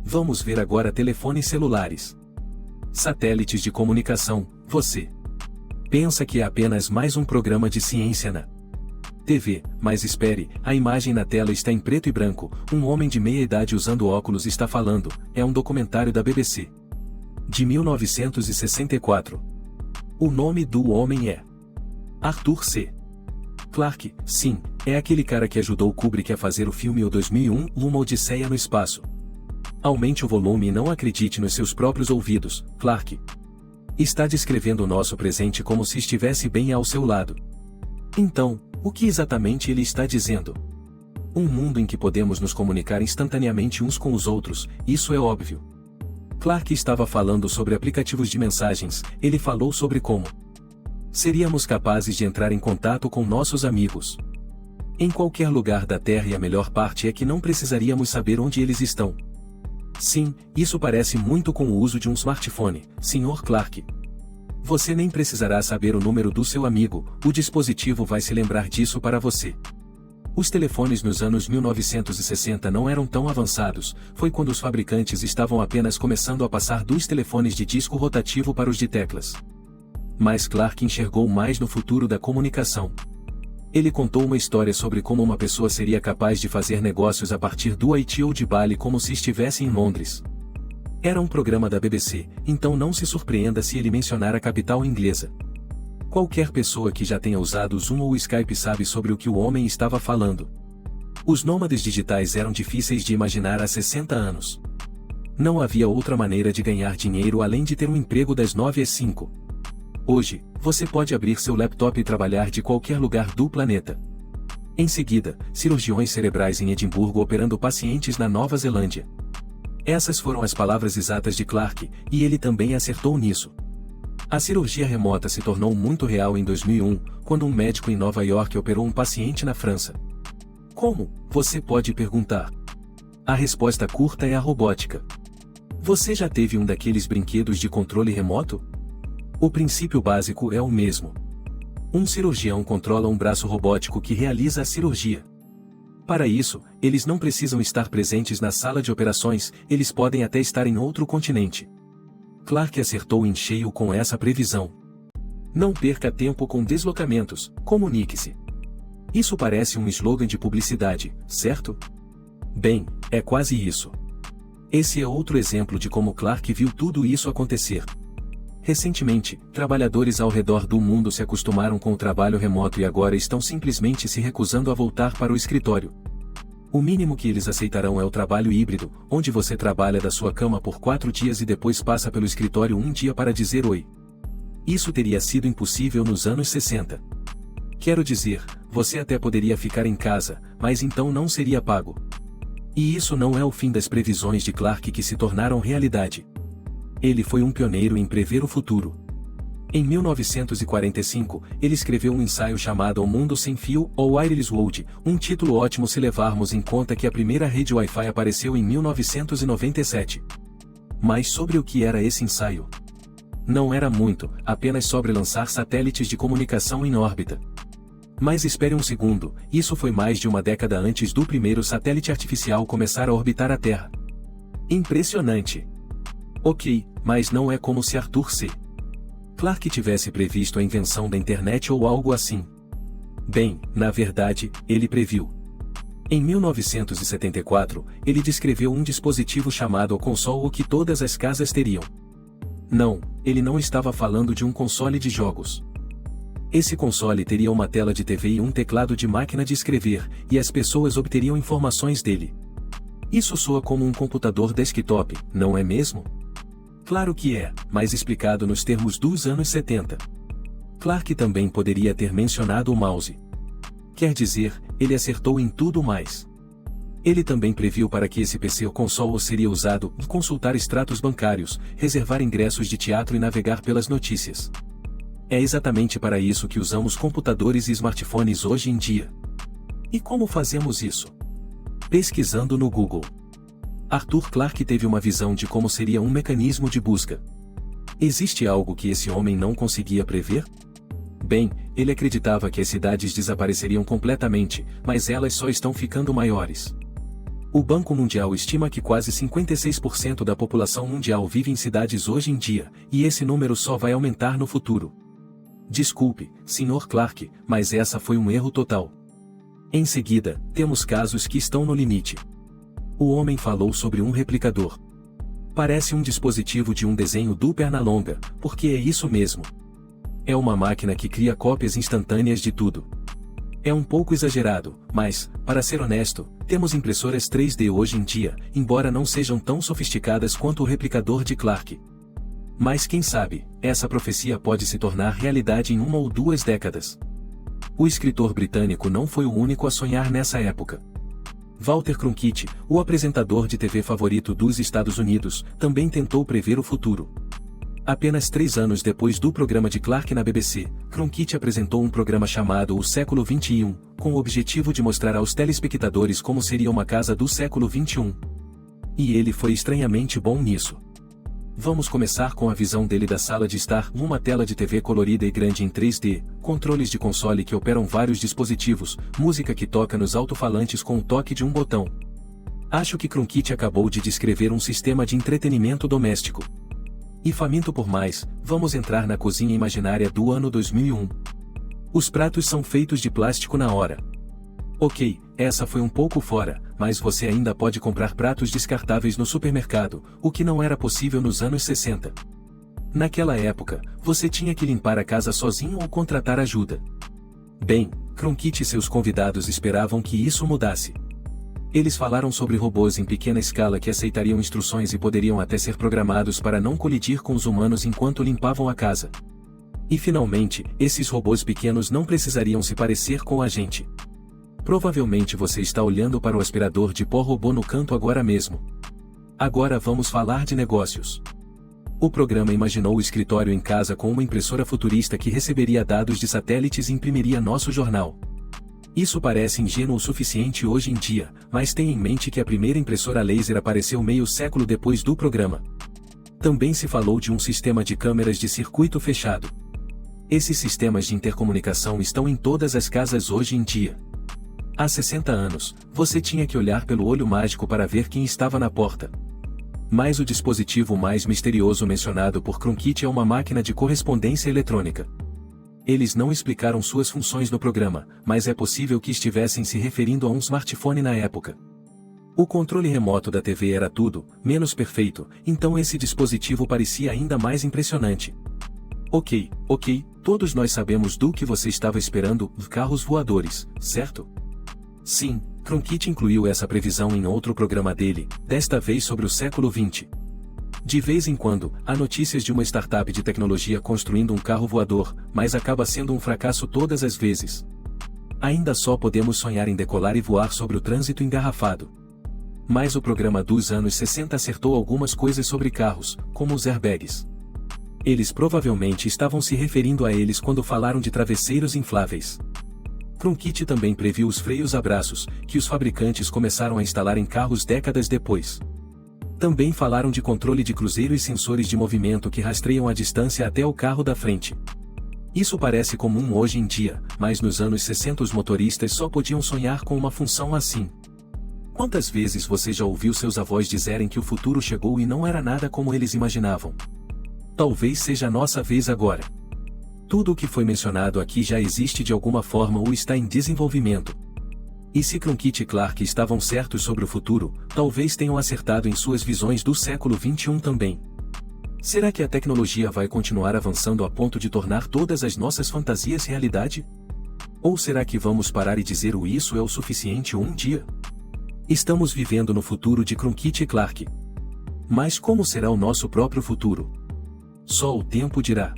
Vamos ver agora telefones celulares. Satélites de comunicação. Você pensa que é apenas mais um programa de ciência na TV, mas espere, a imagem na tela está em preto e branco, um homem de meia idade usando óculos está falando, é um documentário da BBC. De 1964. O nome do homem é Arthur C. Clarke, sim, é aquele cara que ajudou Kubrick a fazer o filme O 2001, Uma Odisseia no Espaço. Aumente o volume e não acredite nos seus próprios ouvidos, Clarke está descrevendo o nosso presente como se estivesse bem ao seu lado. Então, o que exatamente ele está dizendo? Um mundo em que podemos nos comunicar instantaneamente uns com os outros, isso é óbvio. Clarke estava falando sobre aplicativos de mensagens, ele falou sobre como seríamos capazes de entrar em contato com nossos amigos em qualquer lugar da Terra, e a melhor parte é que não precisaríamos saber onde eles estão. Sim, isso parece muito com o uso de um smartphone, Sr. Clarke. Você nem precisará saber o número do seu amigo, o dispositivo vai se lembrar disso para você. Os telefones nos anos 1960 não eram tão avançados, foi quando os fabricantes estavam apenas começando a passar dos telefones de disco rotativo para os de teclas. Mas Clarke enxergou mais no futuro da comunicação. Ele contou uma história sobre como uma pessoa seria capaz de fazer negócios a partir do Haiti ou de Bali como se estivesse em Londres. Era um programa da BBC, então não se surpreenda se ele mencionar a capital inglesa. Qualquer pessoa que já tenha usado o Zoom ou o Skype sabe sobre o que o homem estava falando. Os nômades digitais eram difíceis de imaginar há 60 anos. Não havia outra maneira de ganhar dinheiro além de ter um emprego das 9 às 5. Hoje, você pode abrir seu laptop e trabalhar de qualquer lugar do planeta. Em seguida, cirurgiões cerebrais em Edimburgo operando pacientes na Nova Zelândia. Essas foram as palavras exatas de Clarke, e ele também acertou nisso. A cirurgia remota se tornou muito real em 2001, quando um médico em Nova York operou um paciente na França. Como? Você pode perguntar. A resposta curta é a robótica. Você já teve um daqueles brinquedos de controle remoto? O princípio básico é o mesmo. Um cirurgião controla um braço robótico que realiza a cirurgia. Para isso, eles não precisam estar presentes na sala de operações, eles podem até estar em outro continente. Clarke acertou em cheio com essa previsão. Não perca tempo com deslocamentos, comunique-se. Isso parece um slogan de publicidade, certo? Bem, é quase isso. Esse é outro exemplo de como Clarke viu tudo isso acontecer. Recentemente, trabalhadores ao redor do mundo se acostumaram com o trabalho remoto e agora estão simplesmente se recusando a voltar para o escritório. O mínimo que eles aceitarão é o trabalho híbrido, onde você trabalha da sua cama por 4 dias e depois passa pelo escritório um dia para dizer oi. Isso teria sido impossível nos anos 60. Quero dizer, você até poderia ficar em casa, mas então não seria pago. E isso não é o fim das previsões de Clarke que se tornaram realidade. Ele foi um pioneiro em prever o futuro. Em 1945, ele escreveu um ensaio chamado O Mundo Sem Fio, ou Wireless World, um título ótimo se levarmos em conta que a primeira rede Wi-Fi apareceu em 1997. Mas sobre o que era esse ensaio? Não era muito, apenas sobre lançar satélites de comunicação em órbita. Mas espere um segundo, isso foi mais de uma década antes do primeiro satélite artificial começar a orbitar a Terra. Impressionante! Ok, mas não é como se Arthur C. Clarke tivesse previsto a invenção da internet ou algo assim. Bem, na verdade, ele previu. Em 1974, ele descreveu um dispositivo chamado console que todas as casas teriam. Não, ele não estava falando de um console de jogos. Esse console teria uma tela de TV e um teclado de máquina de escrever, e as pessoas obteriam informações dele. Isso soa como um computador desktop, não é mesmo? Claro que é, mas explicado nos termos dos anos 70. Clarke também poderia ter mencionado o mouse. Quer dizer, ele acertou em tudo mais. Ele também previu para que esse PC ou console seria usado em consultar extratos bancários, reservar ingressos de teatro e navegar pelas notícias. É exatamente para isso que usamos computadores e smartphones hoje em dia. E como fazemos isso? Pesquisando no Google. Arthur Clarke teve uma visão de como seria um mecanismo de busca. Existe algo que esse homem não conseguia prever? Bem, ele acreditava que as cidades desapareceriam completamente, mas elas só estão ficando maiores. O Banco Mundial estima que quase 56% da população mundial vive em cidades hoje em dia, e esse número só vai aumentar no futuro. Desculpe, Sr. Clark, mas essa foi um erro total. Em seguida, temos casos que estão no limite. O homem falou sobre um replicador. Parece um dispositivo de um desenho do Pernalonga, porque é isso mesmo. É uma máquina que cria cópias instantâneas de tudo. É um pouco exagerado, mas, para ser honesto, temos impressoras 3D hoje em dia, embora não sejam tão sofisticadas quanto o replicador de Clark. Mas quem sabe, essa profecia pode se tornar realidade em 1 ou 2 décadas. O escritor britânico não foi o único a sonhar nessa época. Walter Cronkite, o apresentador de TV favorito dos Estados Unidos, também tentou prever o futuro. Apenas 3 anos depois do programa de Clark na BBC, Cronkite apresentou um programa chamado O Século XXI, com o objetivo de mostrar aos telespectadores como seria uma casa do século XXI. E ele foi estranhamente bom nisso. Vamos começar com a visão dele da sala de estar, uma tela de TV colorida e grande em 3D, controles de console que operam vários dispositivos, música que toca nos alto-falantes com o toque de um botão. Acho que Cronkite acabou de descrever um sistema de entretenimento doméstico. E faminto por mais, vamos entrar na cozinha imaginária do ano 2001. Os pratos são feitos de plástico na hora. Ok, essa foi um pouco fora, mas você ainda pode comprar pratos descartáveis no supermercado, o que não era possível nos anos 60. Naquela época, você tinha que limpar a casa sozinho ou contratar ajuda. Bem, Cronkite e seus convidados esperavam que isso mudasse. Eles falaram sobre robôs em pequena escala que aceitariam instruções e poderiam até ser programados para não colidir com os humanos enquanto limpavam a casa. E finalmente, esses robôs pequenos não precisariam se parecer com a gente. Provavelmente você está olhando para o aspirador de pó robô no canto agora mesmo. Agora vamos falar de negócios. O programa imaginou o escritório em casa com uma impressora futurista que receberia dados de satélites e imprimiria nosso jornal. Isso parece ingênuo o suficiente hoje em dia, mas tenha em mente que a primeira impressora laser apareceu meio século depois do programa. Também se falou de um sistema de câmeras de circuito fechado. Esses sistemas de intercomunicação estão em todas as casas hoje em dia. Há 60 anos, você tinha que olhar pelo olho mágico para ver quem estava na porta. Mas o dispositivo mais misterioso mencionado por Cronkite é uma máquina de correspondência eletrônica. Eles não explicaram suas funções no programa, mas é possível que estivessem se referindo a um smartphone na época. O controle remoto da TV era tudo, menos perfeito, então esse dispositivo parecia ainda mais impressionante. Ok, todos nós sabemos do que você estava esperando, carros voadores, certo? Sim, Cronkite incluiu essa previsão em outro programa dele, desta vez sobre o século XX. De vez em quando, há notícias de uma startup de tecnologia construindo um carro voador, mas acaba sendo um fracasso todas as vezes. Ainda só podemos sonhar em decolar e voar sobre o trânsito engarrafado. Mas o programa dos anos 60 acertou algumas coisas sobre carros, como os airbags. Eles provavelmente estavam se referindo a eles quando falaram de travesseiros infláveis. Cronkite também previu os freios a braços, que os fabricantes começaram a instalar em carros décadas depois. Também falaram de controle de cruzeiro e sensores de movimento que rastreiam a distância até o carro da frente. Isso parece comum hoje em dia, mas nos anos 60 os motoristas só podiam sonhar com uma função assim. Quantas vezes você já ouviu seus avós dizerem que o futuro chegou e não era nada como eles imaginavam? Talvez seja a nossa vez agora. Tudo o que foi mencionado aqui já existe de alguma forma ou está em desenvolvimento. E se Cronkite e Clark estavam certos sobre o futuro, talvez tenham acertado em suas visões do século XXI também. Será que a tecnologia vai continuar avançando a ponto de tornar todas as nossas fantasias realidade? Ou será que vamos parar e dizer o isso é o suficiente um dia? Estamos vivendo no futuro de Cronkite e Clark. Mas como será o nosso próprio futuro? Só o tempo dirá.